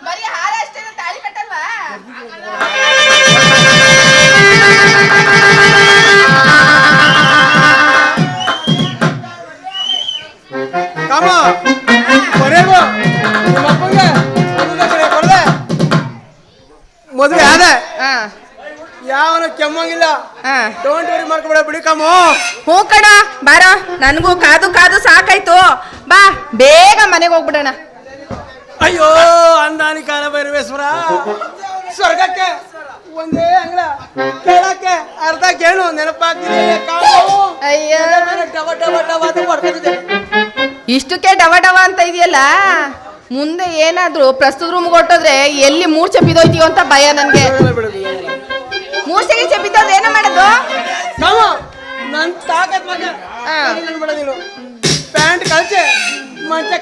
ಬರೀ ಹಾರ ಅಷ್ಟೇ ತಾಳಿ ಕಟ್ಟಲ್ವಾ? ಕಾಮ ಕೊನೆಗೂ ನಿಮ್ಮ ಅಪ್ಪಂಗೆ ಕೊಡದೆ ಮದುವೆ ಆದ ಯಾವನು ಕೆಮ್ಮಂಗಿಲ್ಲ. ಡೋಂಟ್ ವರಿ ಮಾಡ್ಕೊಬೇಡ ಬಿಡಿ ಕಾಮು. ಹ್ಞೂ ಕಣ ಬಾರ, ನನಗೂ ಕಾದು ಕಾದು ಸಾಕಾಯ್ತು. ಬಾ ಬೇಗ ಮನೆಗೆ ಹೋಗ್ಬಿಡೋಣ. ಅಯ್ಯೋ ಅಂದಾನಿ ಕಾಲ ಭೈರವೇಶ್ವರ, ಸ್ವರ್ಗಕ್ಕೆ ಒಂದೇ ಅಂಗಳ ಕೇಳಕ್ಕೆ ಅರ್ಧ ಕೇಳು ನೆನಪಾಗ್ತಿದೆ. ಅಯ್ಯ ಡವ ಡವ ಡವ ಅಂತ ಹೊಡ್ಕೊಂಡಿದ್ದೆ. ಇಷ್ಟಕ್ಕೆ ಡವ ಡವ ಅಂತ ಇದೆಯಲ್ಲ, ಮುಂದೆ ಏನಾದ್ರು ಪ್ರಸ್ತುತ ರೂಮ್ಗೆ ಹೊಟ್ಟೋದ್ರೆ ಎಲ್ಲಿ ಮೂರ್ಛೆ ಬಿದ್ದೋಯ್ತೀವೋ ಅಂತ ಭಯ ನನ್ಗೆ. ಮೂರ್ಛೆಗೆ ಬಿದ್ದೋದ್ರೆ ಏನೋ ಮಾಡೋದು? ನನ್ ತಾಕತ್ ಮಗ ಮಾಡೋದಿಲ್ಲ. ಪ್ಯಾಂಟ್ ಕಳ್ಚೆ ಮಂಚ